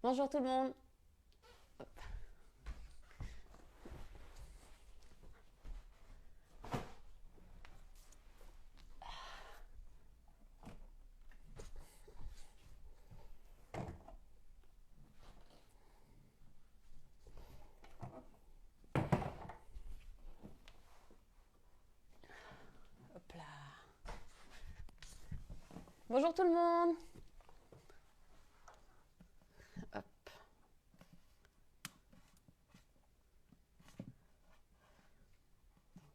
Bonjour tout le monde. Hop là. Bonjour tout le monde. Hop.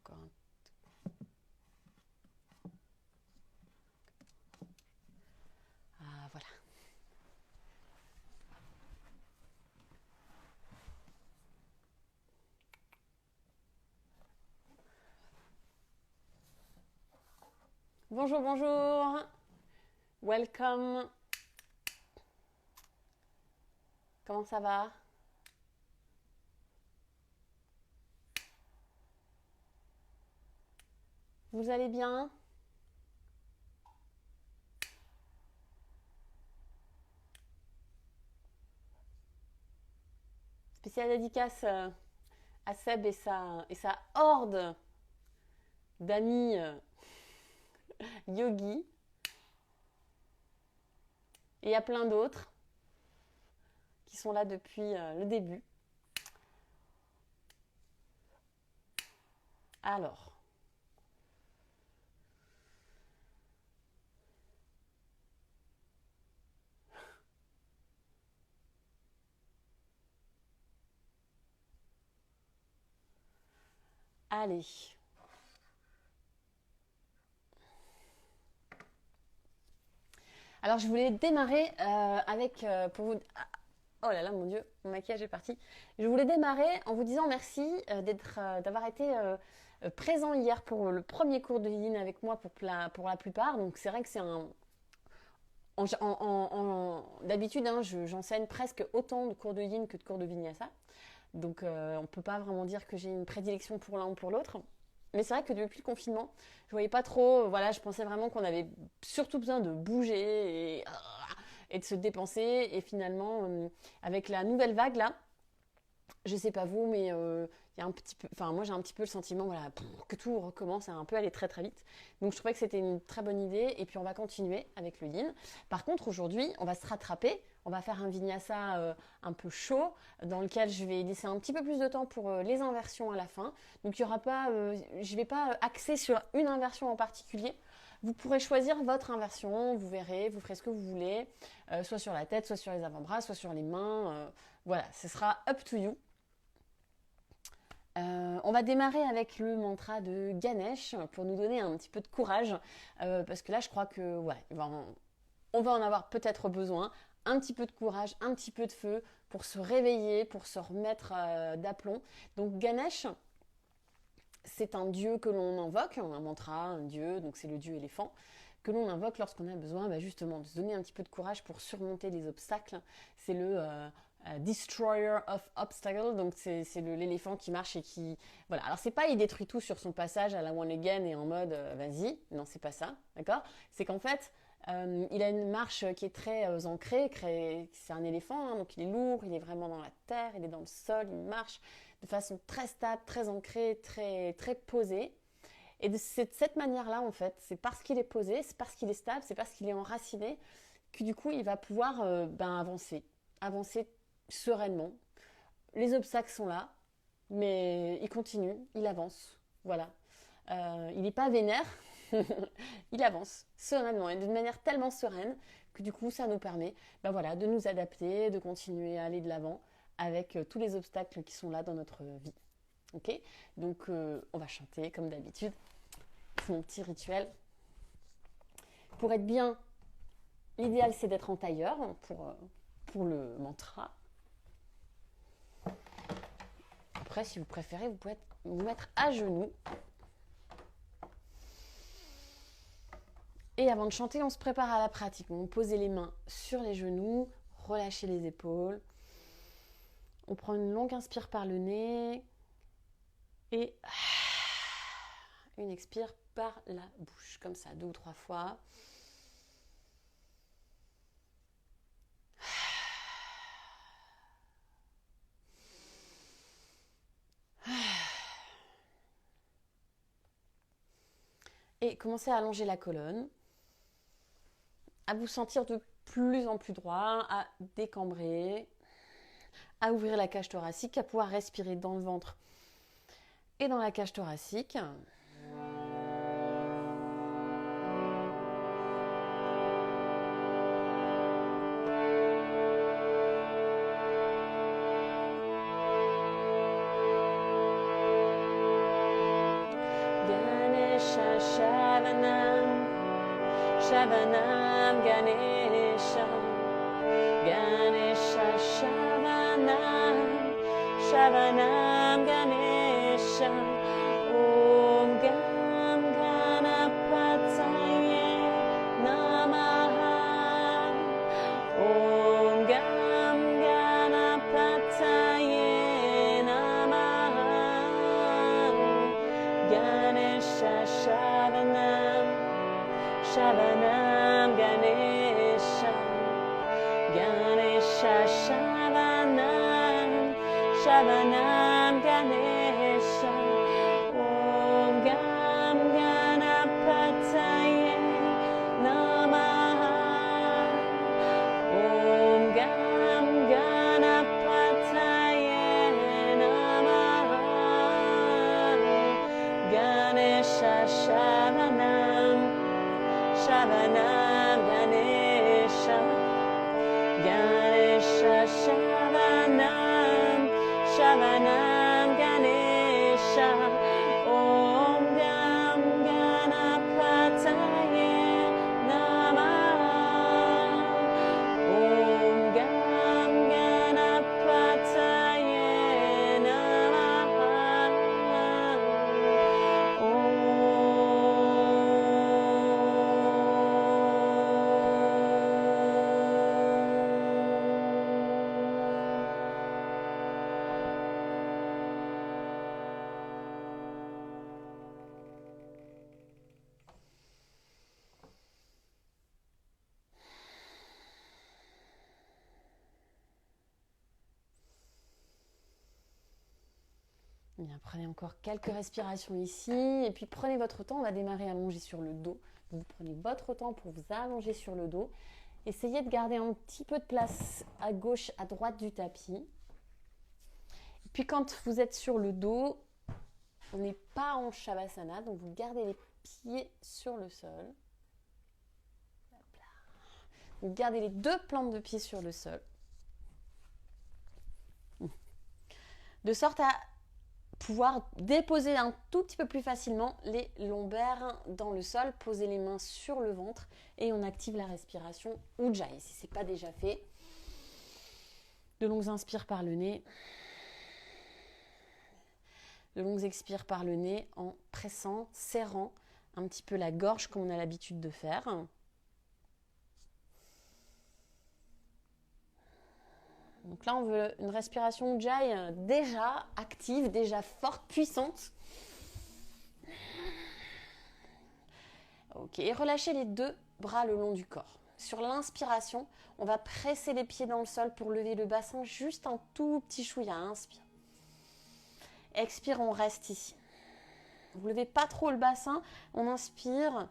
Encore un. Ah voilà. Bonjour, bonjour. Welcome. Comment ça va? Vous allez bien? Spéciale dédicace à Seb et sa horde d'amis yogi et à plein d'autres qui sont là depuis le début. Alors, allez. Alors, je voulais démarrer avec, pour vous. Oh là là, mon Dieu, mon maquillage est parti. Je voulais démarrer en vous disant merci d'avoir été présent hier pour le premier cours de Yin avec moi pour la plupart. Donc, c'est vrai que c'est un. D'habitude, hein, j'enseigne presque autant de cours de Yin que de cours de Vinyasa. Donc, on ne peut pas vraiment dire que j'ai une prédilection pour l'un ou pour l'autre. Mais c'est vrai que depuis le confinement, je voyais pas trop. Voilà, je pensais vraiment qu'on avait surtout besoin de bouger et de se dépenser. Et finalement, avec la nouvelle vague là, je sais pas vous, mais il y a un petit peu. Enfin, moi j'ai un petit peu le sentiment, voilà, que tout recommence à un peu aller très très vite. Donc je trouvais que c'était une très bonne idée. Et puis on va continuer avec le yin. Par contre, aujourd'hui, on va se rattraper. On va faire un vinyasa un peu chaud, dans lequel je vais laisser un petit peu plus de temps pour les inversions à la fin. Donc il y aura pas, je vais pas axer sur une inversion en particulier. Vous pourrez choisir votre inversion, vous verrez, vous ferez ce que vous voulez, soit sur la tête, soit sur les avant-bras, soit sur les mains. Voilà, ce sera up to you. On va démarrer avec le mantra de Ganesh pour nous donner un petit peu de courage, parce que là je crois que ouais, on va en avoir peut-être besoin. Un petit peu de courage, un petit peu de feu pour se réveiller, pour se remettre d'aplomb. Donc Ganesh, c'est un dieu que l'on invoque, un mantra, un dieu, donc c'est le dieu éléphant, que l'on invoque lorsqu'on a besoin justement de se donner un petit peu de courage pour surmonter les obstacles. C'est le Destroyer of Obstacles, donc c'est l'éléphant qui marche et qui. Voilà, alors c'est pas il détruit tout sur son passage à la One Again et en mode vas-y, non, c'est pas ça, d'accord? C'est qu'en fait, il a une marche qui est très ancrée, c'est un éléphant, hein, donc il est lourd, il est vraiment dans la terre, il est dans le sol, il marche de façon très stable, très ancrée, très, très posée. Et c'est de cette manière-là, en fait, c'est parce qu'il est posé, c'est parce qu'il est stable, c'est parce qu'il est enraciné, que du coup, il va pouvoir avancer. Avancer sereinement. Les obstacles sont là, mais il continue, il avance. Voilà. Il n'est pas vénère, il avance sereinement et d'une manière tellement sereine que du coup, ça nous permet voilà, de nous adapter, de continuer à aller de l'avant avec tous les obstacles qui sont là dans notre vie. Ok. Donc, on va chanter comme d'habitude. C'est mon petit rituel. Pour être bien, l'idéal c'est d'être en tailleur pour le mantra. Après, si vous préférez, vous pouvez vous mettre à genoux. Et avant de chanter, on se prépare à la pratique. On pose les mains sur les genoux, relâchez les épaules. On prend une longue inspire par le nez et une expire par la bouche, comme ça, 2 ou 3 fois. Et commencez à allonger la colonne, à vous sentir de plus en plus droit, à décambrer, à ouvrir la cage thoracique, à pouvoir respirer dans le ventre et dans la cage thoracique. Ganesha Shavanam, Shavanam Ganesha, Ganesha Shavanam, Shavanam Ganesha, Om Gam Ganapataye Namaha, Om Gam Ganapataye Namaha, Ganesha Shavanam, Shavanam Ganesha, Ganesha Shavanam, Shavanam Ganesha, Om Gam Ganapataye Namaha, Om Gam Ganapataye Namaha, Ganesha Shavanam, Shavanam Ganesha, Ganesha Shavanam, Shavanam Ganesha, Om Gam Ganapataye Namaha, Om Gam Ganapataye Namaha, Bien, prenez encore quelques respirations ici et puis prenez votre temps, on va démarrer allongé sur le dos. Vous prenez votre temps pour vous allonger sur le dos. Essayez de garder un petit peu de place à gauche, à droite du tapis. Et puis quand vous êtes sur le dos, on n'est pas en Shavasana, donc vous gardez les pieds sur le sol. Vous gardez les deux plantes de pied sur le sol. De sorte à pouvoir déposer un tout petit peu plus facilement les lombaires dans le sol, poser les mains sur le ventre et on active la respiration Ujjayi si ce n'est pas déjà fait. De longues inspires par le nez, de longues expires par le nez en pressant, serrant un petit peu la gorge comme on a l'habitude de faire. Donc là, on veut une respiration Ujjayi déjà active, déjà forte, puissante. Ok, et relâchez les deux bras le long du corps. Sur l'inspiration, on va presser les pieds dans le sol pour lever le bassin juste un tout petit chouïa. Inspire. Expire, on reste ici. Vous ne levez pas trop le bassin, on inspire.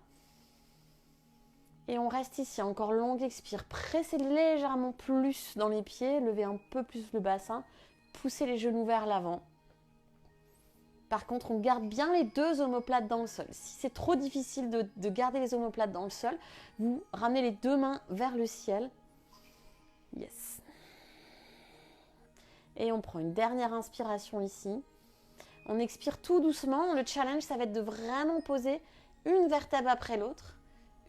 Et on reste ici, encore longue expire. Pressez légèrement plus dans les pieds, levez un peu plus le bassin, poussez les genoux vers l'avant. Par contre, on garde bien les deux omoplates dans le sol. Si c'est trop difficile de garder les omoplates dans le sol, vous ramenez les deux mains vers le ciel. Yes. Et on prend une dernière inspiration ici. On expire tout doucement. Le challenge, ça va être de vraiment poser une vertèbre après l'autre.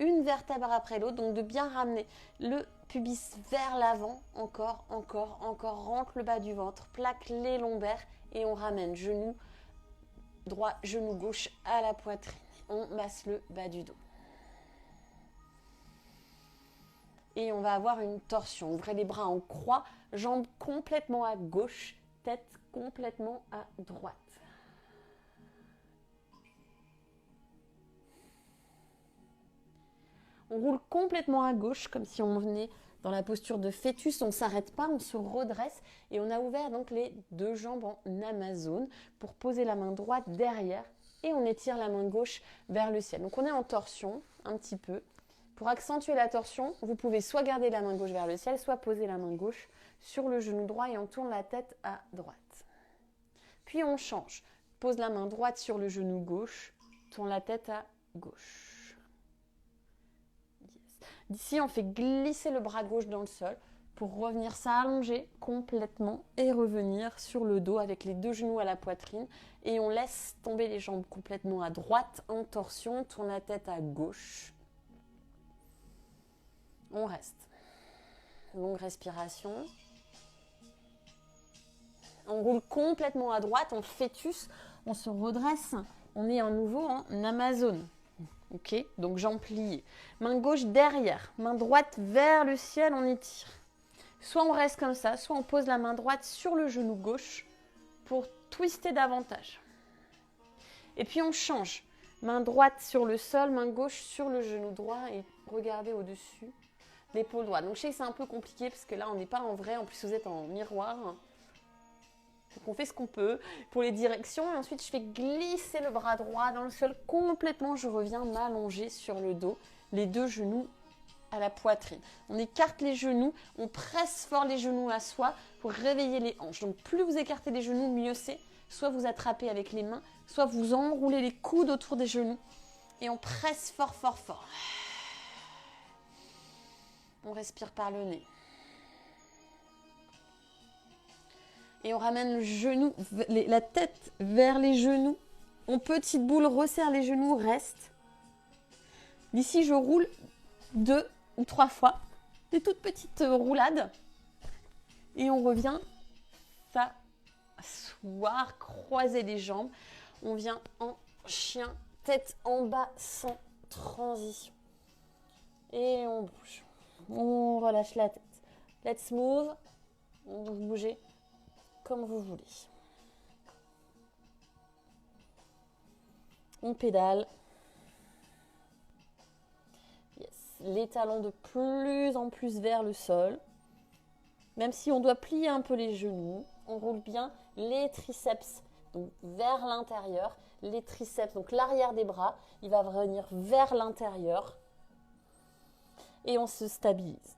Une vertèbre après l'autre, donc de bien ramener le pubis vers l'avant, encore, rentre le bas du ventre, plaque les lombaires et on ramène genou droit, genou gauche à la poitrine. On masse le bas du dos. Et on va avoir une torsion. Ouvrez les bras en croix, jambes complètement à gauche, tête complètement à droite. On roule complètement à gauche, comme si on venait dans la posture de fœtus. On ne s'arrête pas, on se redresse et on a ouvert donc les deux jambes en Amazone pour poser la main droite derrière et on étire la main gauche vers le ciel. Donc on est en torsion un petit peu. Pour accentuer la torsion, vous pouvez soit garder la main gauche vers le ciel, soit poser la main gauche sur le genou droit et on tourne la tête à droite. Puis on change. Pose la main droite sur le genou gauche, tourne la tête à gauche. Yes. D'ici, on fait glisser le bras gauche dans le sol pour revenir s'allonger complètement et revenir sur le dos avec les deux genoux à la poitrine. Et on laisse tomber les jambes complètement à droite en torsion, tourne la tête à gauche. On reste. Longue respiration. On roule complètement à droite, en fœtus, on se redresse. On est à nouveau en Amazone. Ok, donc jambes pliées. Main gauche derrière, main droite vers le ciel, on étire. Soit on reste comme ça, soit on pose la main droite sur le genou gauche pour twister davantage. Et puis on change. Main droite sur le sol, main gauche sur le genou droit et regardez au-dessus l'épaule droite. Donc je sais que c'est un peu compliqué parce que là on n'est pas en vrai, en plus vous êtes en miroir. Donc on fait ce qu'on peut pour les directions et ensuite je fais glisser le bras droit dans le sol complètement. Je reviens m'allonger sur le dos, les deux genoux à la poitrine. On écarte les genoux, on presse fort les genoux à soi pour réveiller les hanches. Donc plus vous écartez les genoux, mieux c'est. Soit vous attrapez avec les mains, soit vous enroulez les coudes autour des genoux et on presse fort, fort, fort. On respire par le nez. Et on ramène le genou, la tête vers les genoux. En petite boule, resserre les genoux, reste. D'ici, je roule 2 ou 3 fois. Des toutes petites roulades. Et on revient s'asseoir, croiser les jambes. On vient en chien, tête en bas, sans transition. Et on bouge. On relâche la tête. Let's move. On vous bougez comme vous voulez. On pédale. Yes. Les talons de plus en plus vers le sol. Même si on doit plier un peu les genoux, on roule bien les triceps donc vers l'intérieur. Les triceps, donc l'arrière des bras, il va venir vers l'intérieur. Et on se stabilise.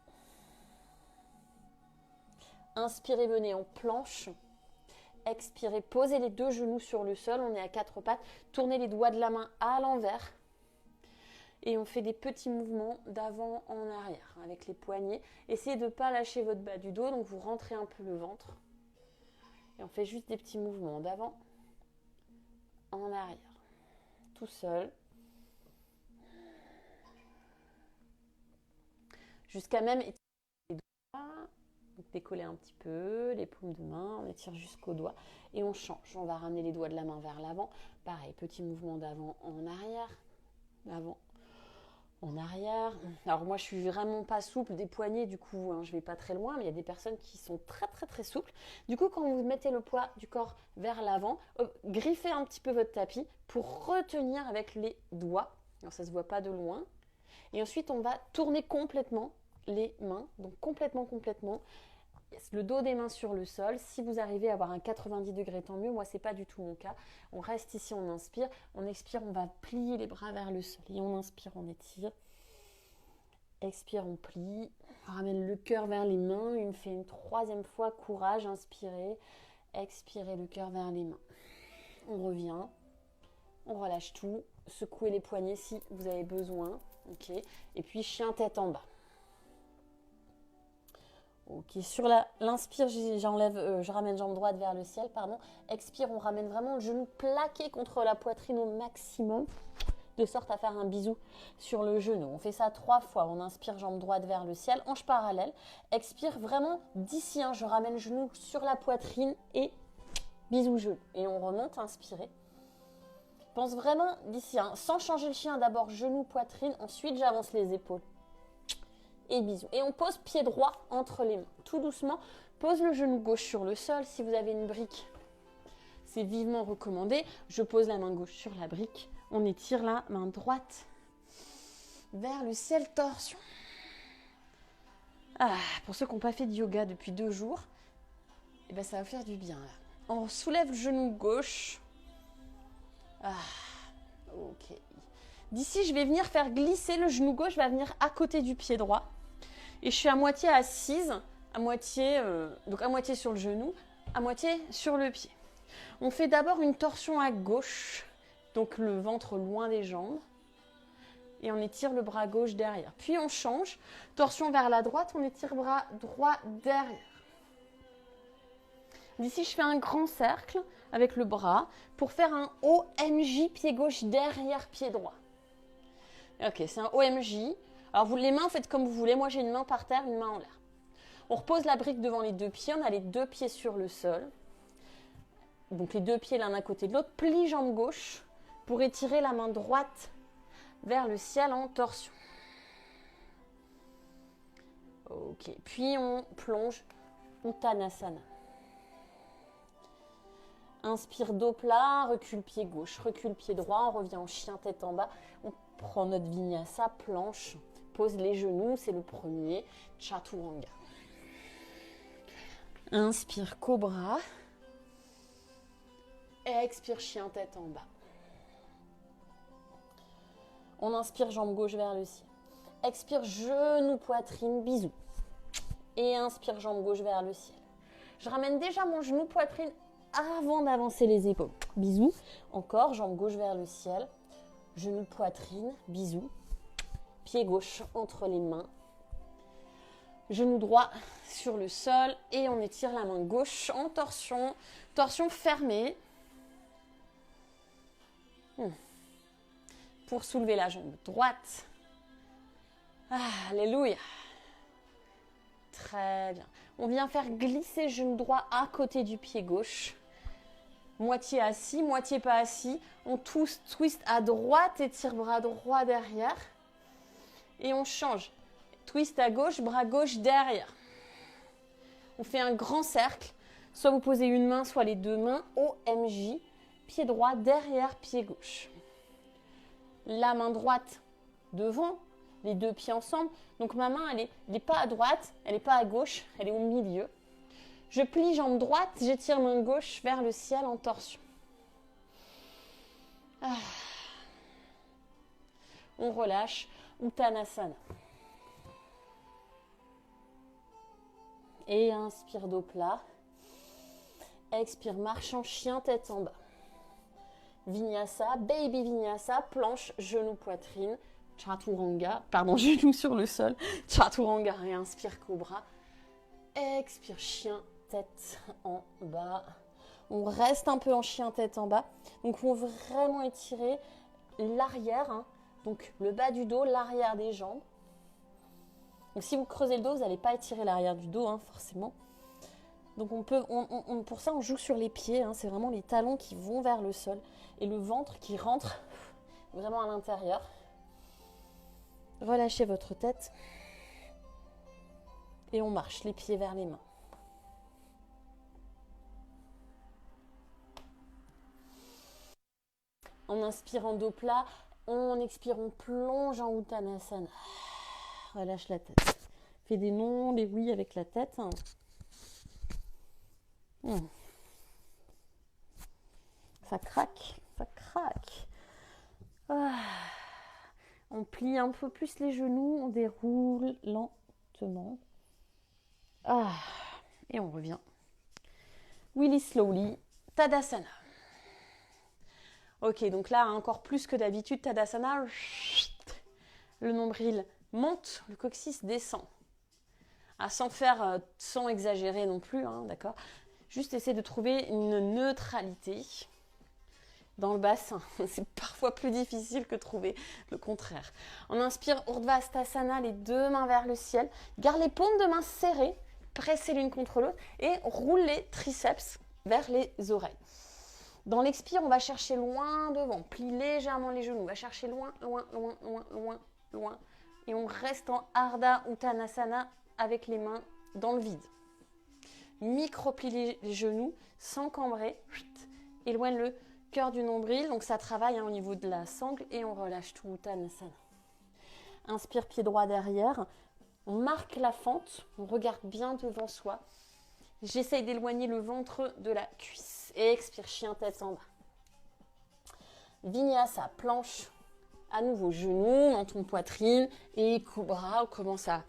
Inspirez, venez en planche. Expirez, posez les deux genoux sur le sol. On est à 4 pattes. Tournez les doigts de la main à l'envers. Et on fait des petits mouvements d'avant en arrière avec les poignets. Essayez de ne pas lâcher votre bas du dos. Donc vous rentrez un peu le ventre. Et on fait juste des petits mouvements d'avant en arrière. Tout seul. Jusqu'à même étirer les doigts, donc décoller un petit peu, les paumes de main, on étire jusqu'aux doigts et on change. On va ramener les doigts de la main vers l'avant. Pareil, petit mouvement d'avant en arrière, d'avant en arrière. Alors moi je suis vraiment pas souple des poignets du coup, je vais pas très loin, mais il y a des personnes qui sont très très très souples. Du coup quand vous mettez le poids du corps vers l'avant, griffez un petit peu votre tapis pour retenir avec les doigts. Alors ça se voit pas de loin. Et ensuite, on va tourner complètement les mains, donc complètement. Yes, le dos des mains sur le sol. Si vous arrivez à avoir un 90 degrés, tant mieux. Moi, ce n'est pas du tout mon cas. On reste ici, on inspire. On expire, on va plier les bras vers le sol. Et on inspire, on étire. Expire, on plie. On ramène le cœur vers les mains. On fait une 3e fois. Courage, inspirez. Expirez le cœur vers les mains. On revient. On relâche tout. Secouez les poignets si vous avez besoin. Ok, et puis chien tête en bas. Ok, sur l'inspire, je ramène jambe droite vers le ciel, pardon. Expire, on ramène vraiment le genou plaqué contre la poitrine au maximum, de sorte à faire un bisou sur le genou. On fait ça 3 fois. On inspire, jambe droite vers le ciel, hanche parallèle. Expire vraiment d'ici, je ramène le genou sur la poitrine et bisou genou. Et on remonte, inspirez. Pense vraiment d'ici, sans changer le chien, d'abord genou, poitrine, ensuite j'avance les épaules. Et bisous. Et on pose pied droit entre les mains. Tout doucement, pose le genou gauche sur le sol. Si vous avez une brique, c'est vivement recommandé. Je pose la main gauche sur la brique. On étire la main droite vers le ciel, torsion. Pour ceux qui n'ont pas fait de yoga depuis 2 jours, ça va faire du bien. Là. On soulève le genou gauche. Ok. D'ici, je vais venir faire glisser le genou gauche, va venir à côté du pied droit. Et je suis à moitié assise, donc à moitié sur le genou, à moitié sur le pied. On fait d'abord une torsion à gauche, donc le ventre loin des jambes. Et on étire le bras gauche derrière. Puis on change, torsion vers la droite, on étire bras droit derrière. D'ici, je fais un grand cercle avec le bras pour faire un OMJ, pied gauche derrière, pied droit. Ok, c'est un OMJ. Alors, vous les mains, faites comme vous voulez. Moi, j'ai une main par terre, une main en l'air. On repose la brique devant les deux pieds. On a les deux pieds sur le sol. Donc, les deux pieds l'un à côté de l'autre. Plie jambe gauche pour étirer la main droite vers le ciel en torsion. Ok, puis on plonge Uttanasana. Inspire dos plat, recule pied gauche, recule pied droit, on revient en chien tête en bas. On prend notre vinyasa, planche, pose les genoux, c'est le premier, chaturanga. Inspire cobra. Expire chien tête en bas. On inspire jambe gauche vers le ciel. Expire genou poitrine, bisous. Et inspire jambe gauche vers le ciel. Je ramène déjà mon genou poitrine avant d'avancer les épaules. Bisous. Encore, jambe gauche vers le ciel. Genou poitrine, bisous. Pied gauche entre les mains. Genou droit sur le sol. Et on étire la main gauche en torsion. Torsion fermée. Pour soulever la jambe droite. Alléluia. Très bien. On vient faire glisser genou droit à côté du pied gauche. Moitié assis, moitié pas assis. On twist à droite, étire bras droit derrière. Et on change. Twist à gauche, bras gauche derrière. On fait un grand cercle. Soit vous posez une main, soit les deux mains. OMJ. Pied droit derrière, pied gauche. La main droite devant, les deux pieds ensemble. Donc ma main, elle n'est pas à droite, elle n'est pas à gauche, elle est au milieu. Je plie jambe droite, j'étire main gauche vers le ciel en torsion. On relâche, Uttanasana. Et inspire dos plat. Expire, marche en chien, tête en bas. Vinyasa, baby vinyasa, planche, genou, poitrine, chaturanga, genou sur le sol, chaturanga, et inspire cobra, expire chien, tête en bas. On reste un peu en chien, tête en bas, donc on veut vraiment étirer l'arrière, donc le bas du dos, l'arrière des jambes. Donc si vous creusez le dos, vous n'allez pas étirer l'arrière du dos, forcément. Donc pour ça, on joue sur les pieds, c'est vraiment les talons qui vont vers le sol et le ventre qui rentre vraiment à l'intérieur. Relâchez votre tête et on marche les pieds vers les mains. En inspirant dos plat, en expirant, on plonge en Uttanasana. Relâche la tête. Fais des non, des oui avec la tête. Ça craque, ça craque. On plie un peu plus les genoux, on déroule lentement. Et on revient. Willy slowly, Tadasana. Ok, donc là, encore plus que d'habitude, Tadasana. Le nombril monte, le coccyx descend. Sans exagérer non plus, d'accord ? Juste essayer de trouver une neutralité dans le bassin. C'est parfois plus difficile que de trouver le contraire. On inspire Urdhva-Sthasana, les deux mains vers le ciel. Garde les paumes de main serrées, pressez l'une contre l'autre et roule les triceps vers les oreilles. Dans l'expire, on va chercher loin devant. Plie légèrement les genoux. On va chercher loin, loin, loin, loin, loin, loin. Et on reste en Ardha Uttanasana avec les mains dans le vide. Micro-plie les genoux sans cambrer. Éloigne le cœur du nombril. Donc ça travaille au niveau de la sangle et on relâche tout Uttanasana. Inspire, pied droit derrière. On marque la fente. On regarde bien devant soi. J'essaye d'éloigner le ventre de la cuisse. Et expire, chien tête en bas. Vinyasa, planche. À nouveau, genoux, menton, poitrine et cobra. On commence à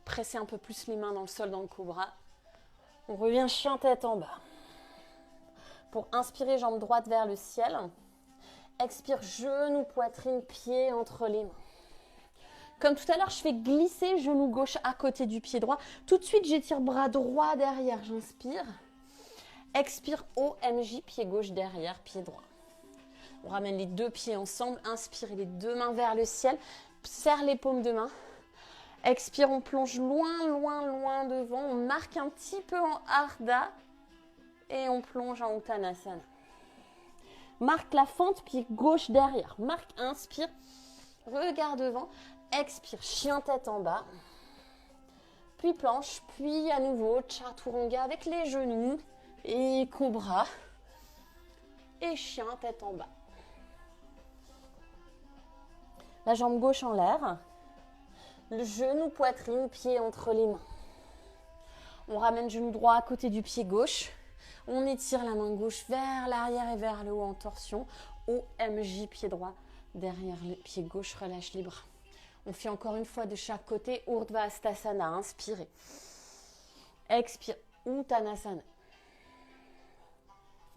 presser un peu plus les mains dans le sol dans le cobra. On revient chien tête en bas. Pour inspirer, jambe droite vers le ciel. Expire, genou, poitrine, pied entre les mains. Comme tout à l'heure, je fais glisser genou gauche à côté du pied droit. Tout de suite, j'étire bras droit derrière, j'inspire. Expire, OMJ, pied gauche derrière, pied droit. On ramène les deux pieds ensemble. Inspire, les deux mains vers le ciel. Serre les paumes de main. Expire, on plonge loin, loin, loin devant. On marque un petit peu en Ardha. Et on plonge en Uttanasana. Marque la fente, pied gauche derrière. Marque, inspire, regarde devant. Expire, chien tête en bas. Puis planche, puis à nouveau chaturanga avec les genoux. Et cobra. Et chien tête en bas. La jambe gauche en l'air. Le genou, poitrine, pied entre les mains. On ramène genou droit à côté du pied gauche. On étire la main gauche vers l'arrière et vers le haut en torsion. OMJ, pied droit derrière le pied gauche, relâche les bras. On fait encore une fois de chaque côté. Urdhva Hastasana, inspirez. Expire, Uttanasana.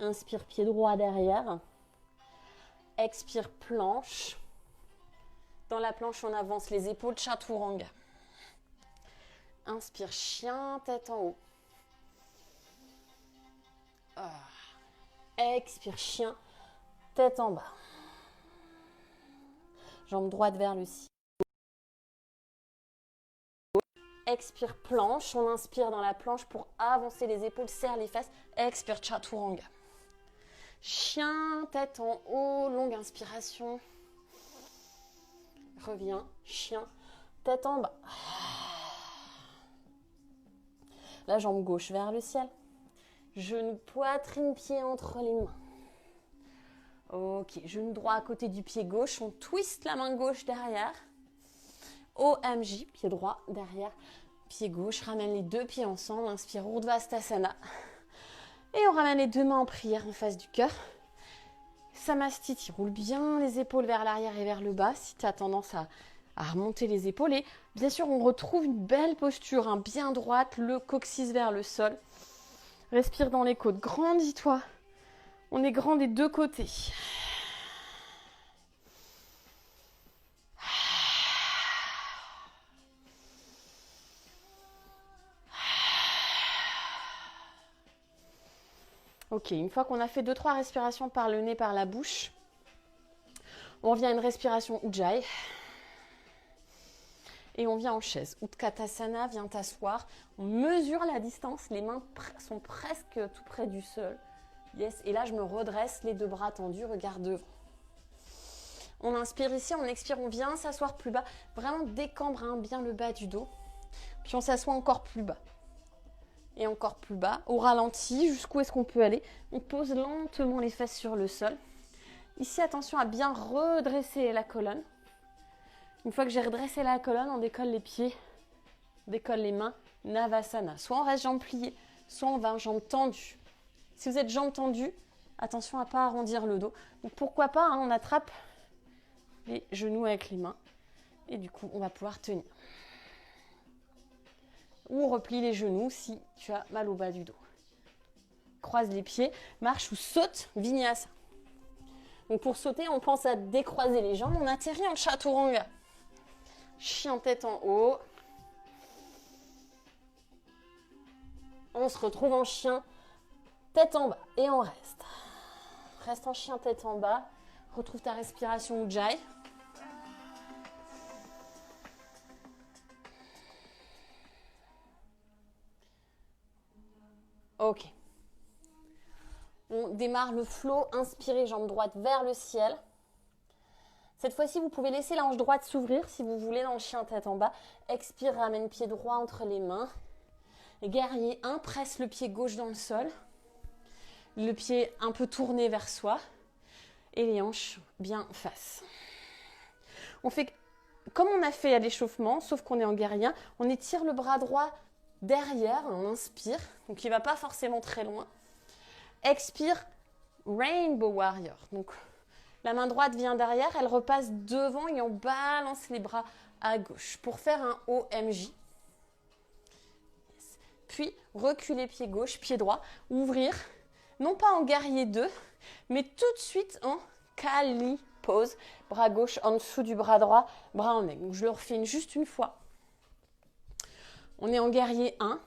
Inspire, pied droit derrière. Expire, planche. Dans la planche, on avance les épaules, chaturanga. Inspire, chien, tête en haut. Expire, chien, tête en bas. Jambe droite vers le ciel. Expire, planche. On inspire dans la planche pour avancer les épaules, serre les fesses. Expire, chaturanga. Chien, tête en haut, longue inspiration. Reviens, chien, tête en bas. La jambe gauche vers le ciel. Genou, poitrine, pied entre les mains. Ok, genou droit à côté du pied gauche. On twist la main gauche derrière. OMJ, pied droit derrière, pied gauche. Ramène les deux pieds ensemble. Inspire, Urdhva Hastasana. Et on ramène les deux mains en prière en face du cœur. Samastiti, roule bien les épaules vers l'arrière et vers le bas si tu as tendance à remonter les épaules. Et bien sûr, on retrouve une belle posture, hein, bien droite, le coccyx vers le sol. Respire dans les côtes, grandis-toi. On est grand des deux côtés. Ok, une fois qu'on a fait 2-3 respirations par le nez, par la bouche, on revient à une respiration Ujjayi. Et on vient en chaise. Utkatasana, viens t'asseoir. On mesure la distance. Les mains sont presque tout près du sol. Yes. Et là, je me redresse, les deux bras tendus, regarde devant. On inspire ici, on expire, on vient s'asseoir plus bas. Vraiment décambre hein, bien le bas du dos. Puis on s'assoit encore plus bas. Et encore plus bas, au ralenti, jusqu'où est-ce qu'on peut aller. On pose lentement les fesses sur le sol. Ici, attention à bien redresser la colonne. Une fois que j'ai redressé la colonne, on décolle les pieds, décolle les mains, Navasana. Soit on reste jambes pliées, soit on va en jambes tendues. Si vous êtes jambes tendues, attention à ne pas arrondir le dos. Donc pourquoi pas, hein, on attrape les genoux avec les mains. Et du coup, on va pouvoir tenir. Ou on replie les genoux si tu as mal au bas du dos. Croise les pieds, marche ou saute, Vinyasa. Donc pour sauter, on pense à décroiser les jambes. On atterrit en chaturanga. Chien tête en haut. On se retrouve en chien tête en bas et on reste. Reste en chien tête en bas. Retrouve ta respiration Ujjayi. Ok. On démarre le flow. Inspirez, jambe droite vers le ciel. Cette fois-ci, vous pouvez laisser la hanche droite s'ouvrir si vous voulez dans le chien tête en bas. Expire, ramène pied droit entre les mains. Guerrier 1, presse le pied gauche dans le sol. Le pied un peu tourné vers soi. Et les hanches bien face. On fait comme on a fait à l'échauffement, sauf qu'on est en guerrier 1. On étire le bras droit derrière, on inspire. Donc il ne va pas forcément très loin. Expire, Rainbow Warrior. Donc La main droite vient derrière, elle repasse devant et on balance les bras à gauche pour faire un OMJ. Puis, reculer pied gauche, pied droit, ouvrir, non pas en guerrier 2, mais tout de suite en Kali pose. Bras gauche en dessous du bras droit, bras en aigle. Donc, je le refais juste une fois. On est en guerrier 1.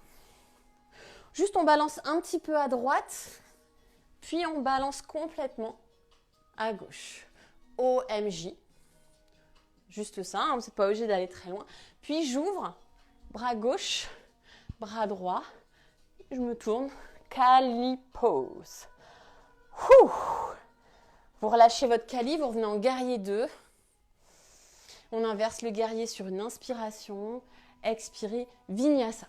Juste, on balance un petit peu à droite, puis on balance complètement à gauche. OMJ. Juste ça, hein, vous n'êtes pas obligé d'aller très loin. Puis, j'ouvre, bras gauche, bras droit, je me tourne, Kali pose. Vous relâchez votre Kali, vous revenez en guerrier 2. On inverse le guerrier sur une inspiration, expirez, Vinyasa.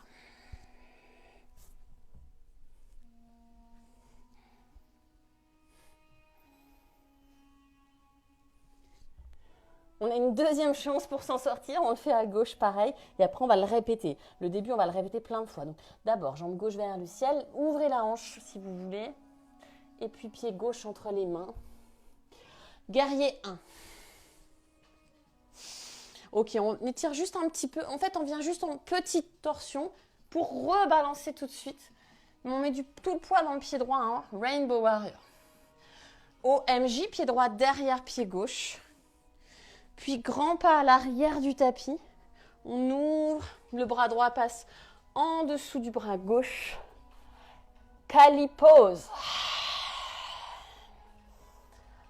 On a une deuxième chance pour s'en sortir, on le fait à gauche pareil, et après on va le répéter. Le début, on va le répéter plein de fois. Donc d'abord, jambe gauche vers le ciel, ouvrez la hanche si vous voulez, et puis pied gauche entre les mains. Guerrier 1. Ok, on étire juste un petit peu. En fait, on vient juste en petite torsion pour rebalancer tout de suite. On met tout le poids dans le pied droit, hein. Rainbow Warrior. OMJ, pied droit derrière pied gauche. Puis grand pas à l'arrière du tapis. On ouvre, le bras droit passe en dessous du bras gauche. Kali pose.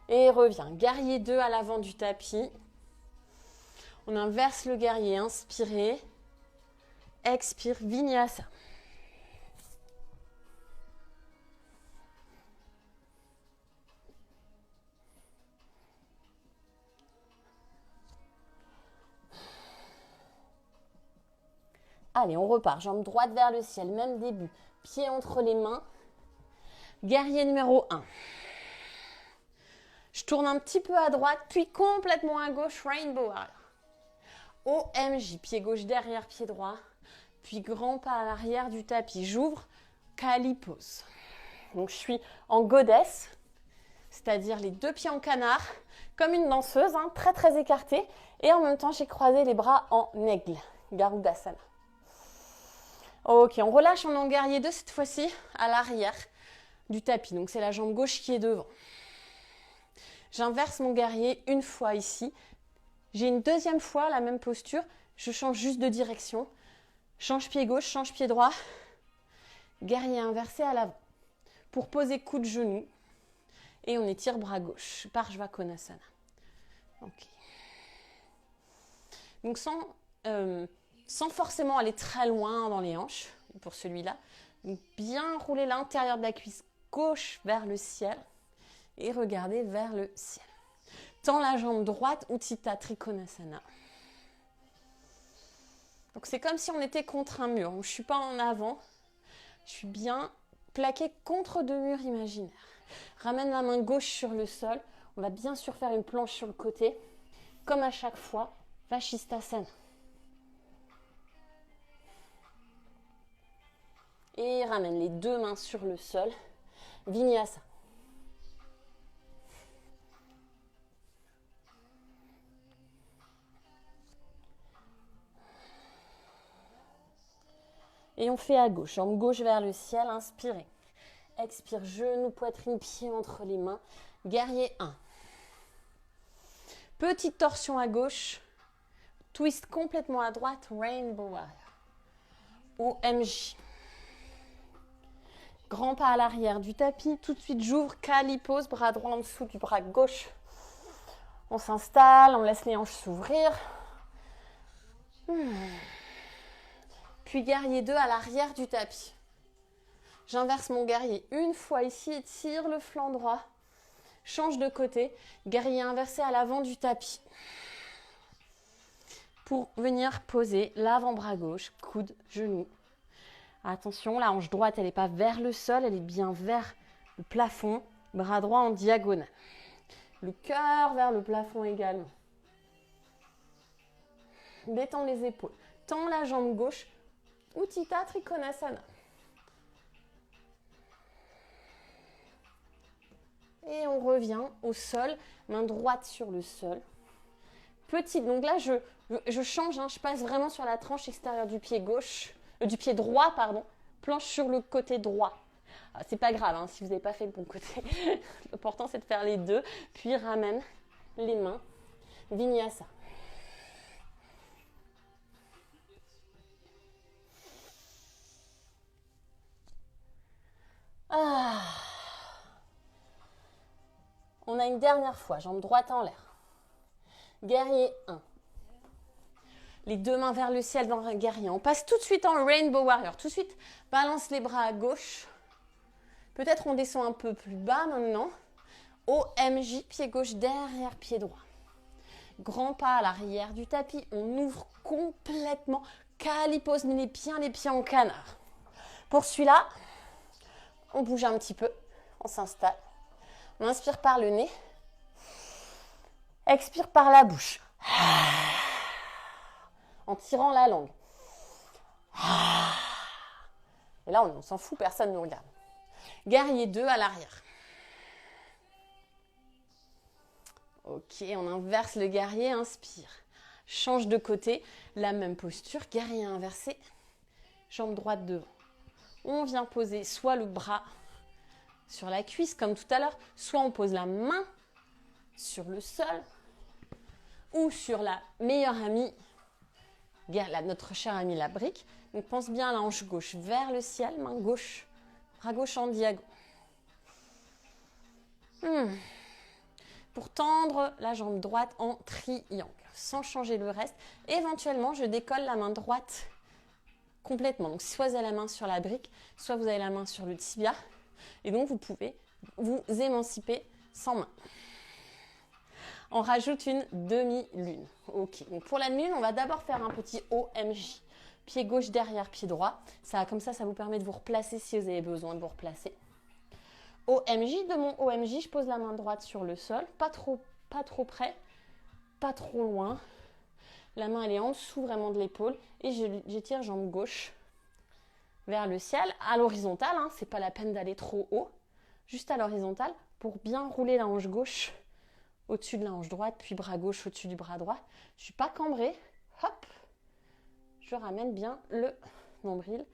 Et revient. Guerrier 2 à l'avant du tapis. On inverse le guerrier. Inspirez. Expire. Vinyasa. Allez, on repart. Jambe droite vers le ciel. Même début. Pied entre les mains. Guerrier numéro 1. Je tourne un petit peu à droite, puis complètement à gauche. Rainbow Warrior. OMJ. Pied gauche derrière pied droit. Puis grand pas à l'arrière du tapis. J'ouvre. Kali pose. Donc je suis en goddess, c'est-à-dire les deux pieds en canard, comme une danseuse, hein, très très écartée. Et en même temps, j'ai croisé les bras en aigle. Garudasana. Ok, on relâche en guerrier 2 cette fois-ci à l'arrière du tapis. Donc c'est la jambe gauche qui est devant. J'inverse mon guerrier une fois ici. J'ai une deuxième fois la même posture. Je change juste de direction. Change pied gauche, change pied droit. Guerrier inversé à l'avant. Pour poser coup de genou. Et on étire bras gauche. Parshvakonasana. Ok. Donc sans forcément aller très loin dans les hanches, pour celui-là. Donc bien rouler l'intérieur de la cuisse gauche vers le ciel et regarder vers le ciel. Tends la jambe droite, Utthita Trikonasana. Donc c'est comme si on était contre un mur. Je ne suis pas en avant, je suis bien plaquée contre deux murs imaginaires. Ramène la main gauche sur le sol. On va bien sûr faire une planche sur le côté. Comme à chaque fois, Vashisthasana. Et ramène les deux mains sur le sol. Vinyasa. Et on fait à gauche. Jambe gauche vers le ciel. Inspirez. Expire. Genou, poitrine, pied entre les mains. Guerrier 1. Petite torsion à gauche. Twist complètement à droite. Rainbow Warrior. OMJ. Grand pas à l'arrière du tapis. Tout de suite, j'ouvre. Kali pose. Bras droit en dessous du bras gauche. On s'installe. On laisse les hanches s'ouvrir. Puis guerrier 2 à l'arrière du tapis. J'inverse mon guerrier une fois ici. Étire le flanc droit. Change de côté. Guerrier inversé à l'avant du tapis. Pour venir poser l'avant-bras gauche. Coude, genou. Attention, la hanche droite, elle n'est pas vers le sol, elle est bien vers le plafond. Bras droit en diagonale. Le cœur vers le plafond également. Détends les épaules. Tends la jambe gauche. Utthita Trikonasana. Et on revient au sol, main droite sur le sol. Petite, donc là je change, hein, je passe vraiment sur la tranche extérieure du pied gauche, du pied droit, pardon, planche sur le côté droit. Ah, c'est pas grave hein, si vous n'avez pas fait le bon côté. L'important c'est de faire les deux, puis ramène les mains, vinyasa. Ah. On a une dernière fois, jambe droite en l'air. Guerrier 1. Les deux mains vers le ciel dans le guerrier. On passe tout de suite en Rainbow Warrior. Tout de suite, balance les bras à gauche. Peut-être on descend un peu plus bas maintenant. OMJ, pied gauche derrière pied droit. Grand pas à l'arrière du tapis. On ouvre complètement. Calipose, mais les pieds en canard. Pour celui-là, on bouge un petit peu. On s'installe. On inspire par le nez. Expire par la bouche. En tirant la langue. Et là, on s'en fout, personne ne nous regarde. Guerrier 2 à l'arrière. Ok, on inverse le guerrier, inspire. Change de côté, la même posture, guerrier inversé, jambe droite devant. On vient poser soit le bras sur la cuisse comme tout à l'heure, soit on pose la main sur le sol ou sur la meilleure amie, notre chère amie la brique. Donc pense bien à la hanche gauche vers le ciel, main gauche, bras gauche en diagonale. Pour tendre la jambe droite en triangle, sans changer le reste. Éventuellement, je décolle la main droite complètement. Donc, soit vous avez la main sur la brique, soit vous avez la main sur le tibia. Et donc, vous pouvez vous émanciper sans main. On rajoute une demi-lune. Ok. Donc, pour la lune, on va d'abord faire un petit OMJ. Pied gauche derrière pied droit. Comme ça vous permet de vous replacer si vous avez besoin de vous replacer. OMJ, de mon OMJ, je pose la main droite sur le sol, pas trop près, pas trop loin. La main elle est en dessous vraiment de l'épaule et j'étire jambe gauche vers le ciel, à l'horizontale, hein, c'est pas la peine d'aller trop haut, juste à l'horizontale pour bien rouler la hanche gauche au-dessus de la hanche droite, puis bras gauche au-dessus du bras droit. Je suis pas cambrée, hop, je ramène bien le nombril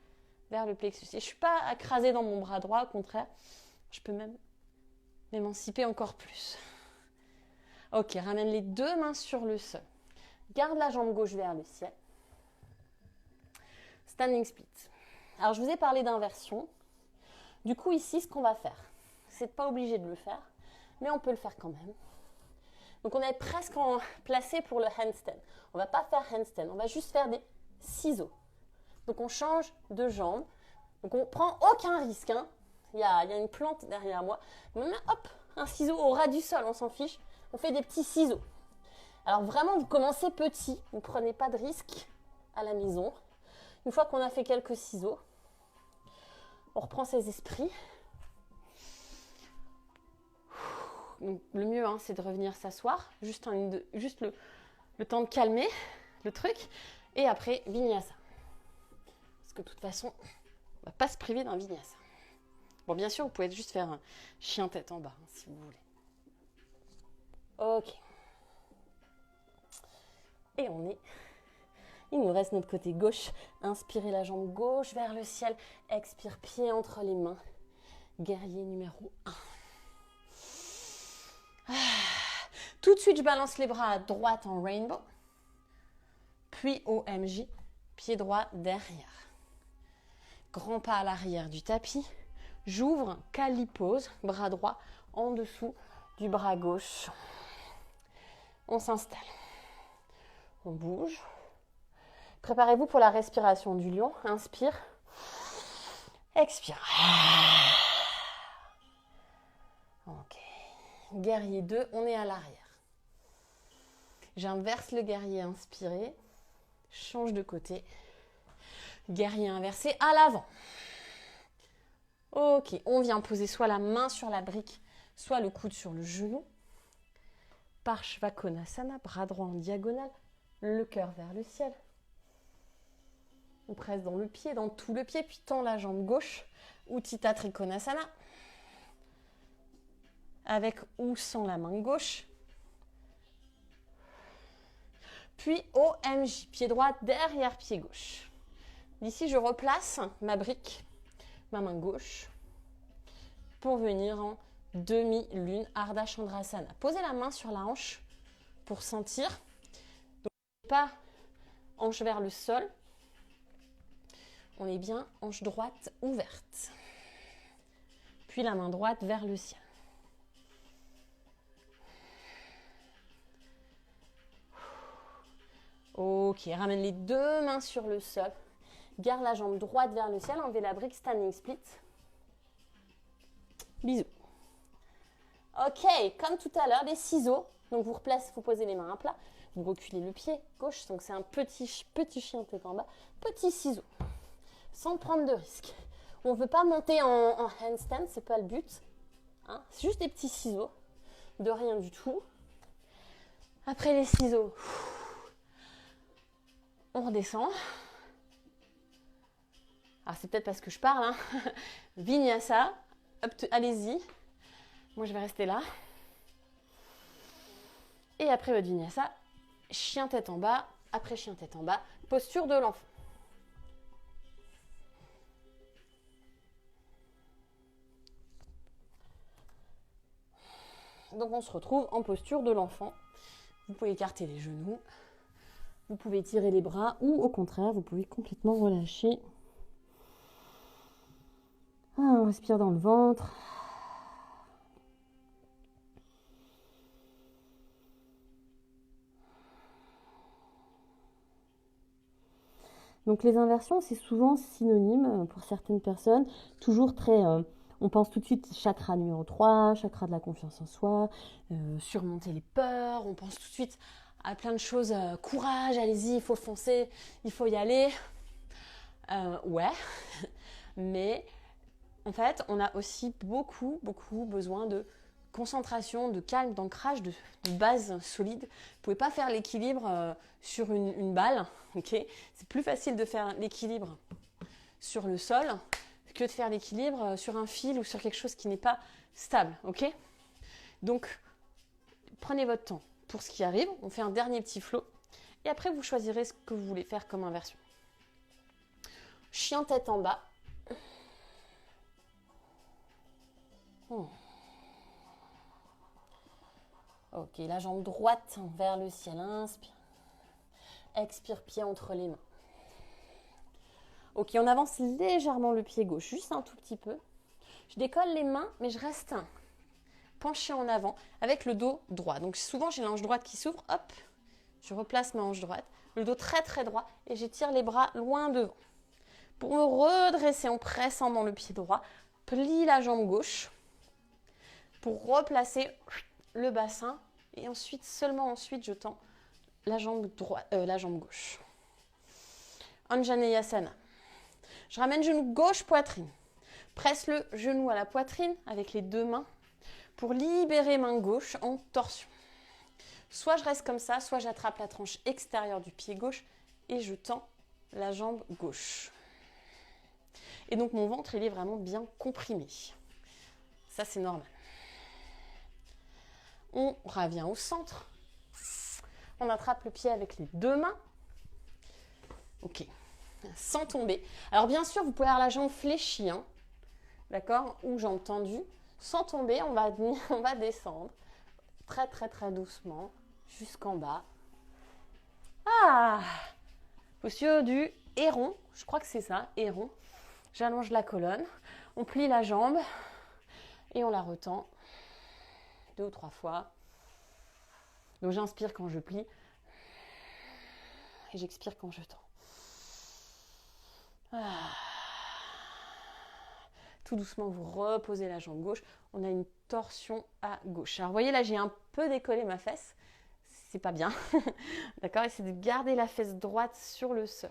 vers le plexus. Et je suis pas écrasée dans mon bras droit, au contraire. Je peux même m'émanciper encore plus. Ok, ramène les deux mains sur le sol. Garde la jambe gauche vers le ciel. Standing split. Alors, je vous ai parlé d'inversion. Du coup, ici, ce qu'on va faire, c'est pas obligé de le faire, mais on peut le faire quand même. Donc, on est presque placé pour le handstand. On ne va pas faire handstand, on va juste faire des ciseaux. Donc, on change de jambe. Donc, on ne prend aucun risque, hein. Il y a une plante derrière moi. Maintenant, hop, un ciseau au ras du sol, on s'en fiche. On fait des petits ciseaux. Alors vraiment, vous commencez petit. Vous ne prenez pas de risque à la maison. Une fois qu'on a fait quelques ciseaux, on reprend ses esprits. Donc, le mieux, hein, c'est de revenir s'asseoir. Juste le temps de calmer le truc. Et après, vinyasa. Parce que de toute façon, on ne va pas se priver d'un vinyasa. Bon, bien sûr, vous pouvez juste faire un chien tête en bas, hein, si vous voulez. Ok. Et il nous reste notre côté gauche. Inspirez la jambe gauche vers le ciel. Expire, pied entre les mains. Guerrier numéro 1. Tout de suite, je balance les bras à droite en rainbow. Puis OMJ, pied droit derrière. Grand pas à l'arrière du tapis. J'ouvre, calipose, bras droit en dessous du bras gauche. On s'installe. On bouge. Préparez-vous pour la respiration du lion. Inspire. Expire. Ok. Guerrier 2, on est à l'arrière. J'inverse le guerrier inspiré. Change de côté. Guerrier inversé à l'avant. Ok, on vient poser soit la main sur la brique, soit le coude sur le genou. Parshvakonasana, bras droit en diagonale, le cœur vers le ciel. On presse dans le pied, dans tout le pied, puis tend la jambe gauche, Utthita Trikonasana. avec ou sans la main gauche. Puis OMJ, pied droit derrière pied gauche. D'ici, je replace ma brique, ma main gauche, pour venir en demi-lune, Ardha Chandrasana. Posez la main sur la hanche pour sentir. Donc, pas hanche vers le sol. On est bien hanche droite ouverte. Puis la main droite vers le ciel. Ok, ramène les deux mains sur le sol. Garde la jambe droite vers le ciel. Enlevez la brique standing split. Bisous. Ok, comme tout à l'heure, des ciseaux. Donc vous replacez, vous posez les mains à plat. Vous reculez le pied gauche. Donc c'est un petit chien tête en bas. Petit ciseau. Sans prendre de risque. On ne veut pas monter en handstand, c'est pas le but. Hein, c'est juste des petits ciseaux. De rien du tout. Après les ciseaux, on redescend. Alors c'est peut-être parce que je parle. Hein. Vinyasa. Allez-y. Moi je vais rester là. Et après votre vinyasa, chien tête en bas. Après chien tête en bas, posture de l'enfant. Donc on se retrouve en posture de l'enfant. Vous pouvez écarter les genoux. Vous pouvez tirer les bras ou au contraire, vous pouvez complètement relâcher. On respire dans le ventre. Donc les inversions, c'est souvent synonyme pour certaines personnes. Toujours très... on pense tout de suite chakra numéro 3, chakra de la confiance en soi, surmonter les peurs. On pense tout de suite à plein de choses. Courage, allez-y, il faut foncer, il faut y aller. Ouais, mais en fait, on a aussi beaucoup besoin de concentration, de calme, d'ancrage, de base solide. Vous ne pouvez pas faire l'équilibre sur une balle. Okay, c'est plus facile de faire l'équilibre sur le sol que de faire l'équilibre sur un fil ou sur quelque chose qui n'est pas stable. Okay, donc, prenez votre temps pour ce qui arrive. On fait un dernier petit flow. Et après, vous choisirez ce que vous voulez faire comme inversion. Chien tête en bas. Ok, la jambe droite vers le ciel. Inspire. Expire, pied entre les mains. Ok, on avance légèrement le pied gauche, juste un tout petit peu. Je décolle les mains, mais je reste penché en avant avec le dos droit. Donc souvent, j'ai la hanche droite qui s'ouvre. Hop, je replace ma hanche droite. Le dos très droit et j'étire les bras loin devant. Pour me redresser en pressant dans le pied droit, plie la jambe gauche pour replacer le bassin et ensuite, seulement ensuite, je tends la jambe gauche. Anjaneyasana. Je ramène genou gauche, poitrine. Presse le genou à la poitrine avec les deux mains pour libérer main gauche en torsion. Soit je reste comme ça, soit j'attrape la tranche extérieure du pied gauche et je tends la jambe gauche. Et donc mon ventre, il est vraiment bien comprimé. Ça, c'est normal. On revient au centre. On attrape le pied avec les deux mains. Ok. Sans tomber. Alors bien sûr, vous pouvez avoir la jambe fléchie, hein, d'accord, ou jambe tendue. Sans tomber, on va descendre très doucement jusqu'en bas. Posture du héron. Je crois que c'est ça, héron. J'allonge la colonne. On plie la jambe et on la retend 2 ou 3 fois. Donc j'inspire quand je plie et j'expire quand je tends. Tout doucement, vous reposez la jambe gauche. On a une torsion à gauche. Alors, vous voyez, là, j'ai un peu décollé ma fesse. C'est pas bien. D'accord? Essayez de garder la fesse droite sur le sol.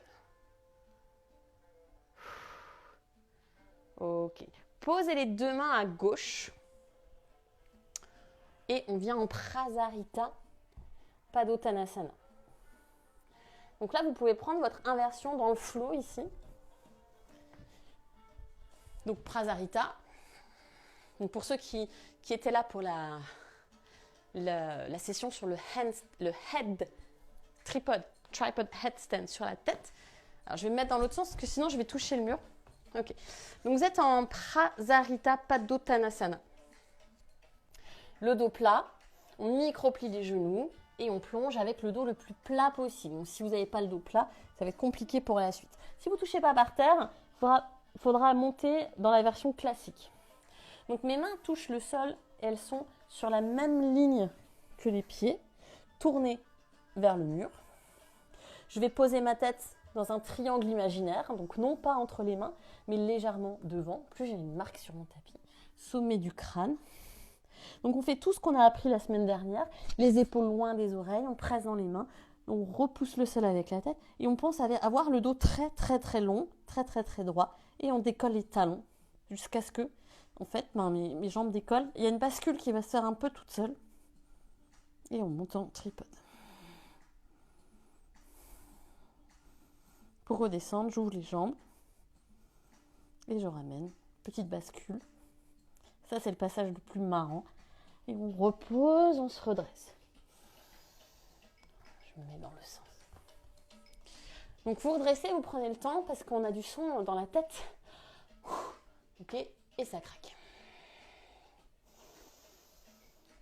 Ok. Posez les deux mains à gauche. Et on vient en Prasarita Padottanasana. Donc là, vous pouvez prendre votre inversion dans le flow ici. Donc Prasarita. Donc pour ceux qui qui étaient là pour la session sur le head tripod headstand sur la tête. Alors, je vais me mettre dans l'autre sens parce que sinon, je vais toucher le mur. Ok. Donc, vous êtes en Prasarita Padottanasana. Le dos plat, on micro-plie les genoux et on plonge avec le dos le plus plat possible. Donc, si vous n'avez pas le dos plat, ça va être compliqué pour la suite. Si vous ne touchez pas par terre, il faudra monter dans la version classique. Donc, mes mains touchent le sol et elles sont sur la même ligne que les pieds, tournées vers le mur. Je vais poser ma tête dans un triangle imaginaire, donc non pas entre les mains, mais légèrement devant. Plus j'ai une marque sur mon tapis. Sommet du crâne. Donc on fait tout ce qu'on a appris la semaine dernière. Les épaules loin des oreilles, on presse dans les mains, on repousse le sol avec la tête et on pense avoir le dos très très très long, très très très droit. Et on décolle les talons jusqu'à ce que, en fait, mes jambes décollent. Il y a une bascule qui va se faire un peu toute seule. Et on monte en tripode. Pour redescendre, j'ouvre les jambes et je ramène. Petite bascule. Ça, c'est le passage le plus marrant. Et on repose, on se redresse. Je me mets dans le sens. Donc, vous redressez, vous prenez le temps parce qu'on a du son dans la tête. Ok, et ça craque.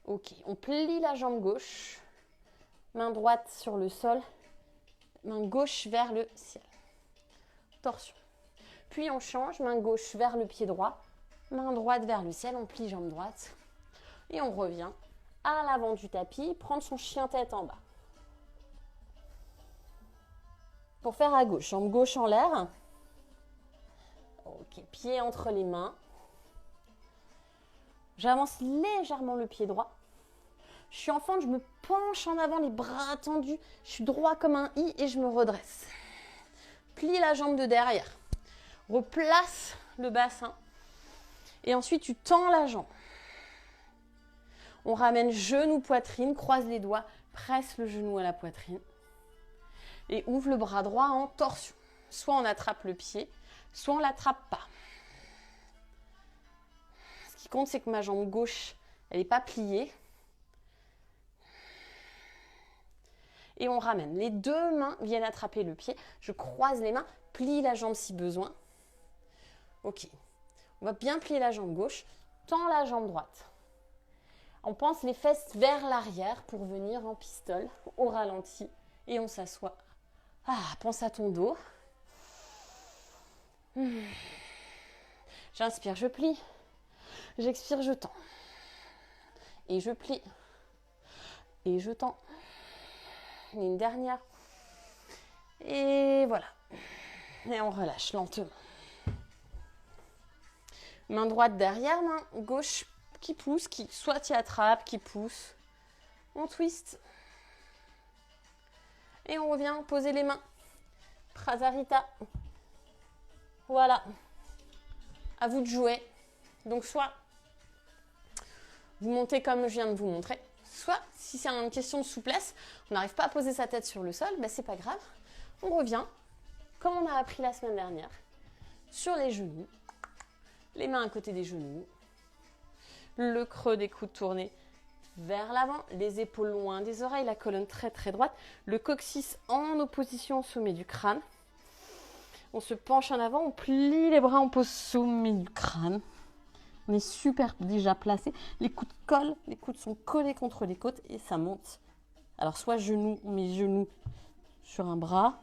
Ok, on plie la jambe gauche. Main droite sur le sol. Main gauche vers le ciel. Torsion. Puis on change, main gauche vers le pied droit, main droite vers le ciel, on plie jambe droite et on revient à l'avant du tapis, prendre son chien tête en bas. Pour faire à gauche, jambe gauche en l'air. Ok, pied entre les mains. J'avance légèrement le pied droit. Je suis en fente, je me penche en avant, les bras tendus. Je suis droit comme un i et je me redresse. Plie la jambe de derrière. Replace le bassin. Et ensuite, tu tends la jambe. On ramène genou, poitrine, croise les doigts, presse le genou à la poitrine. Et ouvre le bras droit en torsion. Soit on attrape le pied, soit on ne l'attrape pas. Ce qui compte, c'est que ma jambe gauche, elle n'est pas pliée. Et on ramène. Les deux mains viennent attraper le pied. Je croise les mains, plie la jambe si besoin. Ok. On va bien plier la jambe gauche, tend la jambe droite. On pense les fesses vers l'arrière pour venir en pistole, au ralenti. Et on s'assoit. Pense à ton dos. J'inspire, je plie. J'expire, je tends. Et je plie. Et je tends. Une dernière. Et voilà. Et on relâche lentement. Main droite derrière, main gauche qui pousse, qui soit tu attrapes, qui pousse. On twist. Et on revient poser les mains. Prasarita. Voilà. À vous de jouer. Donc soit vous montez comme je viens de vous montrer. Soit, si c'est une question de souplesse, on n'arrive pas à poser sa tête sur le sol, c'est pas grave. On revient, comme on a appris la semaine dernière, sur les genoux, les mains à côté des genoux, le creux des coudes tournés vers l'avant, les épaules loin des oreilles, la colonne très très droite, le coccyx en opposition au sommet du crâne. On se penche en avant, on plie les bras, on pose sommet du crâne. On est super déjà placé. Les coudes collent, les coudes sont collés contre les côtes et ça monte. Alors soit genoux, on met genoux sur un bras,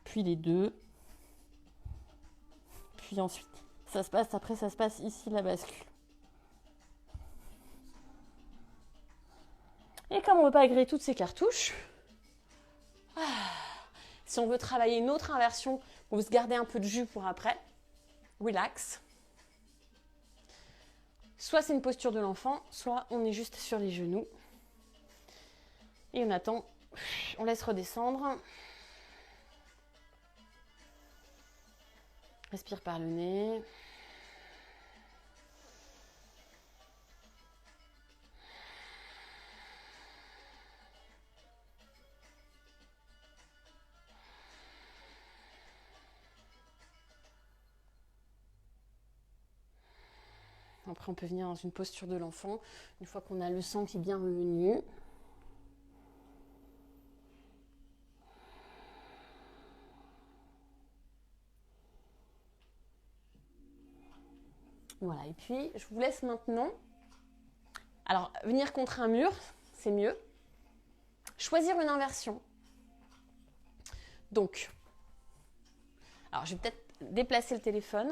puis les deux, puis ensuite ça se passe, après ça se passe ici la bascule. Et comme on ne veut pas griller toutes ces cartouches, si on veut travailler une autre inversion, on veut se garder un peu de jus pour après, relax. Soit c'est une posture de l'enfant, soit on est juste sur les genoux. Et on attend, on laisse redescendre. Respire par le nez. On Après, on peut venir dans une posture de l'enfant, une fois qu'on a le sang qui est bien revenu. Voilà, et puis je vous laisse maintenant. Alors, venir contre un mur, c'est mieux. Choisir une inversion. Donc, alors je vais peut-être déplacer le téléphone.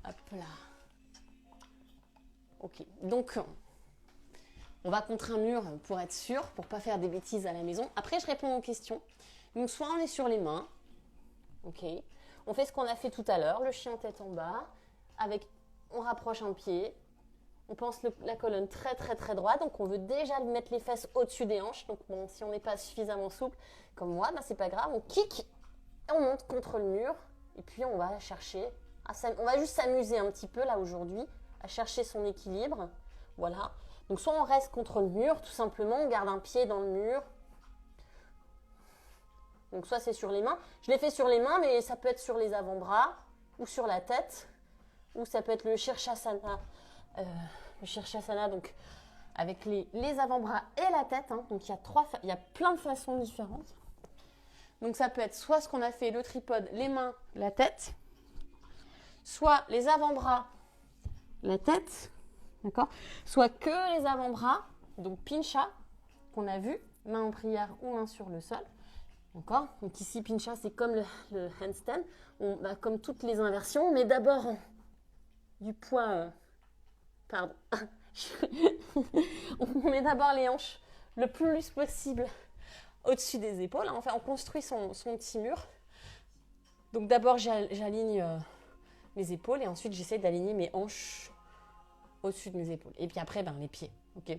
Hop là. Ok, donc on va contre un mur pour être sûr, pour pas faire des bêtises à la maison. Après, je réponds aux questions. Donc, soit on est sur les mains. Ok. On fait ce qu'on a fait tout à l'heure, le chien tête en bas. On rapproche un pied. On pense la colonne très très très droite, donc on veut déjà mettre les fesses au-dessus des hanches. Donc bon, si on n'est pas suffisamment souple comme moi, ben c'est pas grave, on kick et on monte contre le mur. Et puis on va chercher, on va juste s'amuser un petit peu là aujourd'hui, à chercher son équilibre. Voilà. Donc soit on reste contre le mur, tout simplement, on garde un pied dans le mur. Donc soit c'est sur les mains. Je l'ai fait sur les mains, mais ça peut être sur les avant-bras ou sur la tête. Ou ça peut être le Shirshasana. Le Shirshasana, donc avec les avant-bras et la tête. Hein. Donc il y a plein de façons différentes. Donc ça peut être soit ce qu'on a fait, le tripode, les mains, la tête. Soit les avant-bras, la tête. D'accord. Soit que les avant-bras, donc pincha, qu'on a vu, main en prière ou main sur le sol. D'accord. Donc ici, pincha, c'est comme le handstand. Comme toutes les inversions, mais d'abord du poids... Pardon. On met d'abord les hanches le plus possible au-dessus des épaules. Enfin, on construit son petit mur. Donc d'abord, j'aligne les épaules et ensuite, j'essaie d'aligner mes hanches au-dessus de mes épaules. Et puis après, les pieds. Ok.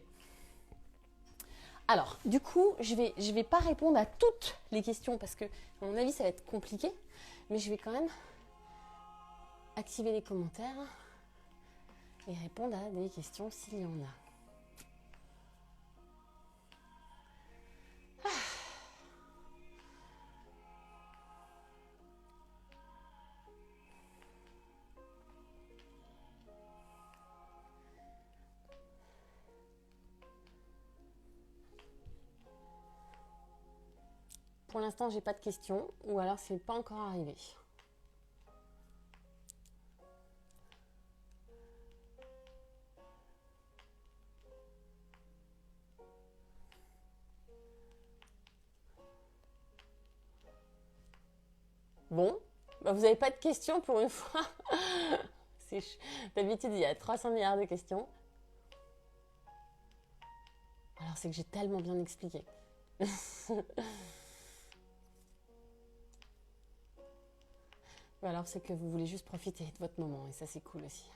Alors, du coup, je vais pas répondre à toutes les questions parce que, à mon avis, ça va être compliqué. Mais je vais quand même activer les commentaires et répondre à des questions s'il y en a. Pour l'instant, j'ai pas de questions ou alors c'est pas encore arrivé. Bon, vous n'avez pas de questions pour une fois. D'habitude, il y a 300 milliards de questions. Alors, c'est que j'ai tellement bien expliqué. Ou alors, c'est que vous voulez juste profiter de votre moment. Et ça, c'est cool aussi.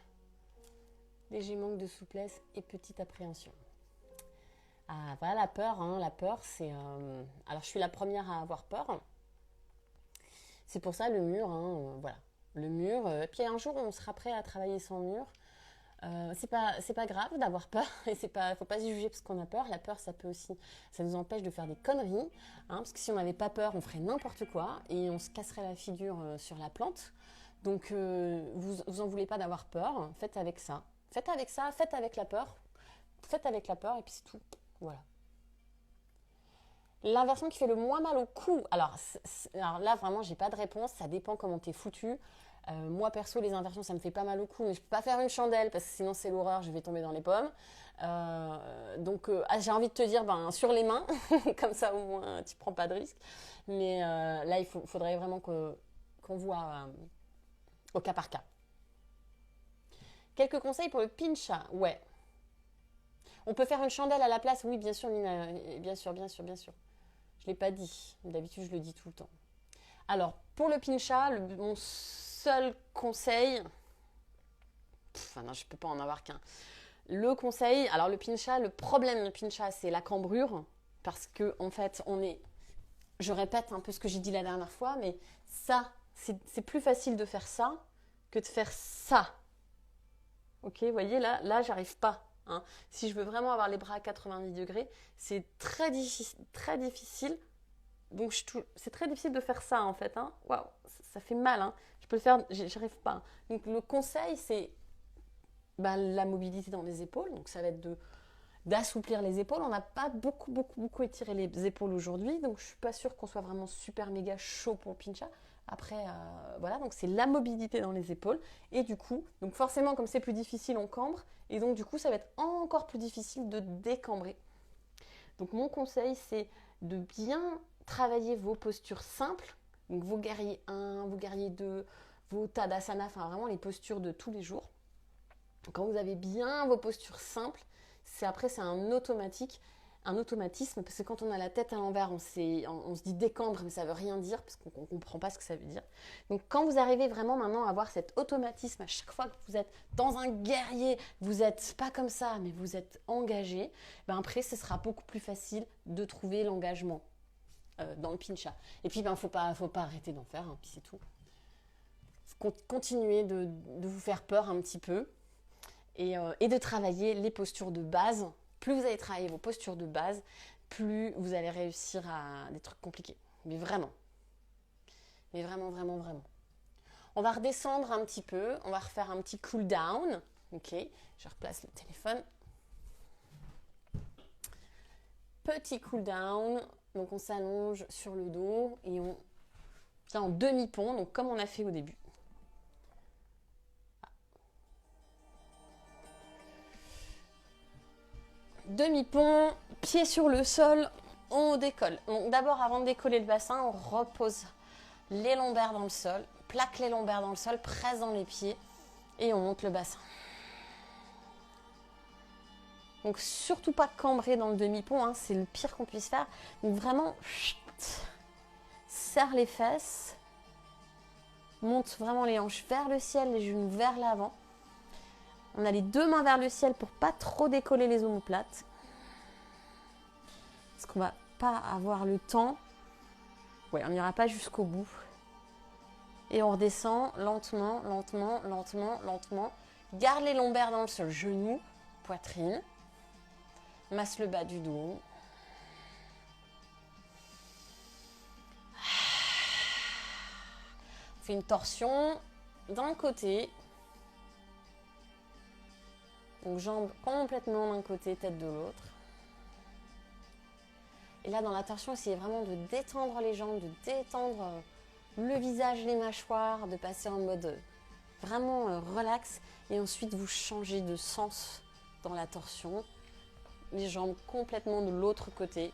Léger manque de souplesse et petite appréhension. Ah, voilà la peur. Hein. La peur, c'est... Alors, je suis la première à avoir peur. C'est pour ça le mur, voilà. Le mur. Puis un jour, on sera prêt à travailler sans mur. C'est pas grave d'avoir peur et faut pas se juger parce qu'on a peur. La peur, ça nous empêche de faire des conneries, parce que si on n'avait pas peur, on ferait n'importe quoi et on se casserait la figure sur la plante. Donc, vous en voulez pas d'avoir peur. Faites avec ça. Faites avec la peur. Faites avec la peur et puis c'est tout. Voilà. L'inversion qui fait le moins mal au cou. Alors là, vraiment, j'ai pas de réponse. Ça dépend comment t'es foutu. Moi, perso, les inversions, ça me fait pas mal au cou. Mais je peux pas faire une chandelle parce que sinon, c'est l'horreur. Je vais tomber dans les pommes. Donc, j'ai envie de te dire, sur les mains. Comme ça, au moins, tu prends pas de risque. Mais là, il faudrait vraiment qu'on voit au cas par cas. Quelques conseils pour le pincha. Ouais. On peut faire une chandelle à la place. Oui, bien sûr, Nina. Bien sûr. Je ne l'ai pas dit. D'habitude, je le dis tout le temps. Alors, pour le pincha, mon seul conseil... non, je ne peux pas en avoir qu'un. Le conseil... Alors, le pincha, le problème du pincha, c'est la cambrure. Parce que, en fait, je répète un peu ce que j'ai dit la dernière fois, mais ça, c'est plus facile de faire ça que de faire ça. Ok, vous voyez, là, j'arrive pas. Si je veux vraiment avoir les bras à 90 degrés, c'est très difficile Donc c'est très difficile de faire ça en fait. Hein. Waouh, ça fait mal. Hein. Je peux le faire, j'arrive pas. Hein. Donc le conseil, c'est la mobilité dans les épaules. Donc ça va être d'assouplir les épaules. On n'a pas beaucoup étiré les épaules aujourd'hui. Donc je suis pas sûre qu'on soit vraiment super méga chaud pour le pincha. Après, voilà, donc c'est la mobilité dans les épaules. Et du coup, donc forcément, comme c'est plus difficile, on cambre. Et donc du coup, ça va être encore plus difficile de décambrer. Donc mon conseil, c'est de bien travailler vos postures simples. Donc vos guerriers 1, vos guerriers 2, vos tadasana, enfin vraiment les postures de tous les jours. Quand vous avez bien vos postures simples, c'est un automatisme, parce que quand on a la tête à l'envers, on se dit décambre, mais ça veut rien dire, parce qu'on ne comprend pas ce que ça veut dire. Donc quand vous arrivez vraiment maintenant à avoir cet automatisme, à chaque fois que vous êtes dans un guerrier, vous n'êtes pas comme ça, mais vous êtes engagé, après, ce sera beaucoup plus facile de trouver l'engagement dans le pincha. Et puis, faut pas arrêter d'en faire, hein, puis c'est tout. Continuez de vous faire peur un petit peu, et de travailler les postures de base. Plus vous allez travailler vos postures de base, plus vous allez réussir à des trucs compliqués. Mais vraiment. Mais vraiment, vraiment, vraiment. On va redescendre un petit peu. On va refaire un petit cool down. Ok, je replace le téléphone. Petit cool down. Donc on s'allonge sur le dos et on vient en demi-pont, donc comme on a fait au début. Demi-pont, pied sur le sol, on décolle. Donc d'abord, avant de décoller le bassin, on repose les lombaires dans le sol, plaque les lombaires dans le sol, presse dans les pieds et on monte le bassin. Donc surtout pas cambrer dans le demi-pont, hein, c'est le pire qu'on puisse faire. Donc vraiment, serre les fesses, monte vraiment les hanches vers le ciel, les genoux vers l'avant. On a les deux mains vers le ciel pour pas trop décoller les omoplates. Parce qu'on va pas avoir le temps. Ouais, on n'ira pas jusqu'au bout. Et on redescend lentement, lentement, lentement, lentement. Garde les lombaires dans le sol, genoux, poitrine. Masse le bas du dos. On fait une torsion d'un côté. Donc jambes complètement d'un côté, tête de l'autre. Et là, dans la torsion, essayez vraiment de détendre les jambes, de détendre le visage, les mâchoires, de passer en mode vraiment relax. Et ensuite, vous changez de sens dans la torsion. Les jambes complètement de l'autre côté.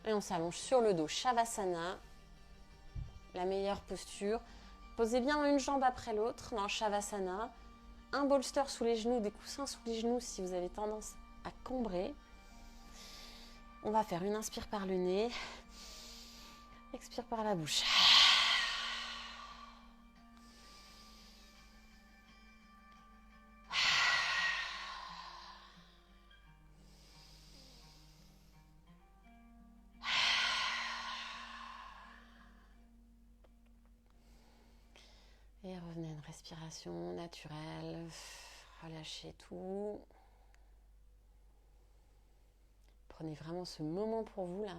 Et on s'allonge sur le dos, Shavasana, la meilleure posture. Posez bien une jambe après l'autre dans Shavasana. Un bolster sous les genoux, des coussins sous les genoux si vous avez tendance à cambrer. On va faire une inspire par le nez, expire par la bouche. Et revenez à une respiration naturelle. Relâchez tout. Prenez vraiment ce moment pour vous là.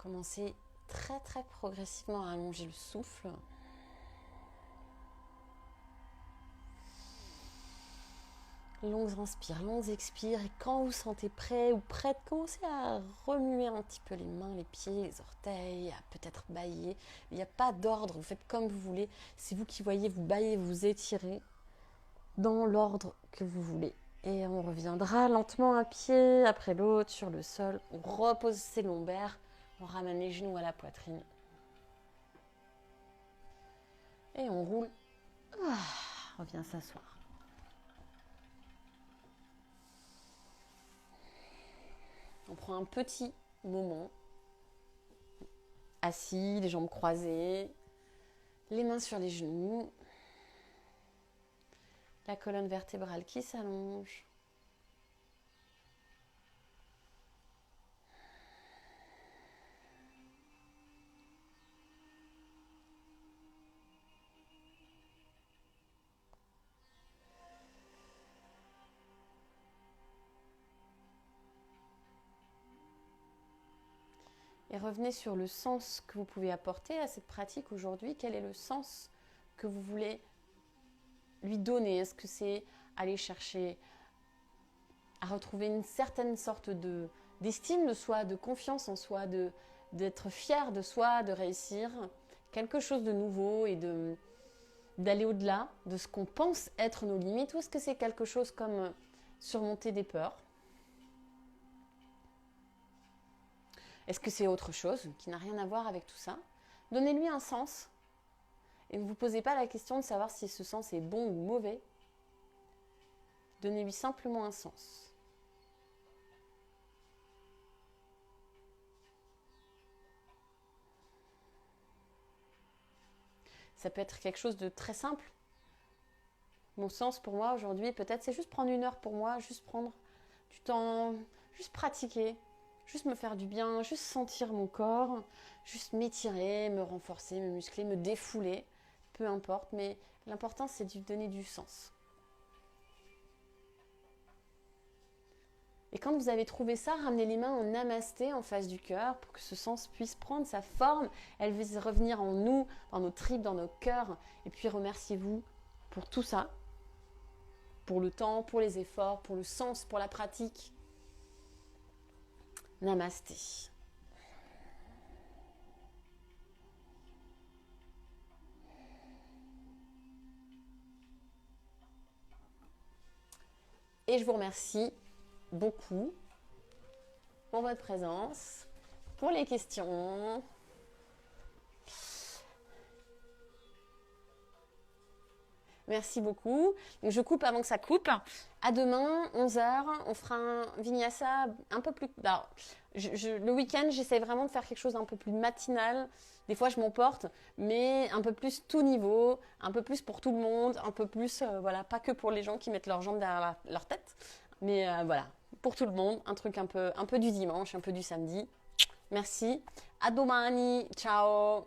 Commencez très très progressivement à allonger le souffle. Longues inspires, longues expires. Et quand vous sentez prêt ou prête, commencez à remuer un petit peu les mains, les pieds, les orteils, à peut-être bâiller. Il n'y a pas d'ordre, vous faites comme vous voulez. C'est vous qui voyez, vous bâillez, vous étirez dans l'ordre que vous voulez. Et on reviendra lentement un pied après l'autre sur le sol. On repose ses lombaires, on ramène les genoux à la poitrine. Et on roule. On vient s'asseoir. On prend un petit moment, assis, les jambes croisées, les mains sur les genoux, la colonne vertébrale qui s'allonge. Et revenez sur le sens que vous pouvez apporter à cette pratique aujourd'hui. Quel est le sens que vous voulez lui donner? Est-ce que c'est aller chercher à retrouver une certaine sorte d'estime de soi, de confiance en soi, d'être fier de soi, de réussir quelque chose de nouveau et d'aller au-delà de ce qu'on pense être nos limites? Ou est-ce que c'est quelque chose comme surmonter des peurs? Est-ce que c'est autre chose qui n'a rien à voir avec tout ça? Donnez-lui un sens et ne vous posez pas la question de savoir si ce sens est bon ou mauvais. Donnez-lui simplement un sens. Ça peut être quelque chose de très simple. Mon sens pour moi aujourd'hui, peut-être, c'est juste prendre 1 heure pour moi, juste prendre du temps, juste pratiquer. Juste me faire du bien, juste sentir mon corps, juste m'étirer, me renforcer, me muscler, me défouler, peu importe, mais l'important c'est de lui donner du sens. Et quand vous avez trouvé ça, ramenez les mains en namasté en face du cœur pour que ce sens puisse prendre sa forme, elle puisse revenir en nous, dans nos tripes, dans nos cœurs, et puis remerciez-vous pour tout ça, pour le temps, pour les efforts, pour le sens, pour la pratique. Namasté. Et je vous remercie beaucoup pour votre présence, pour les questions. Merci beaucoup. Je coupe avant que ça coupe. À demain, 11h, on fera un vinyasa un peu plus... Alors, le week-end, j'essaie vraiment de faire quelque chose d'un peu plus matinal. Des fois, je m'emporte, mais un peu plus tout niveau, un peu plus pour tout le monde, un peu plus, voilà, pas que pour les gens qui mettent leurs jambes derrière leur tête, mais voilà, pour tout le monde, un truc un peu du dimanche, un peu du samedi. Merci. À domani. Ciao.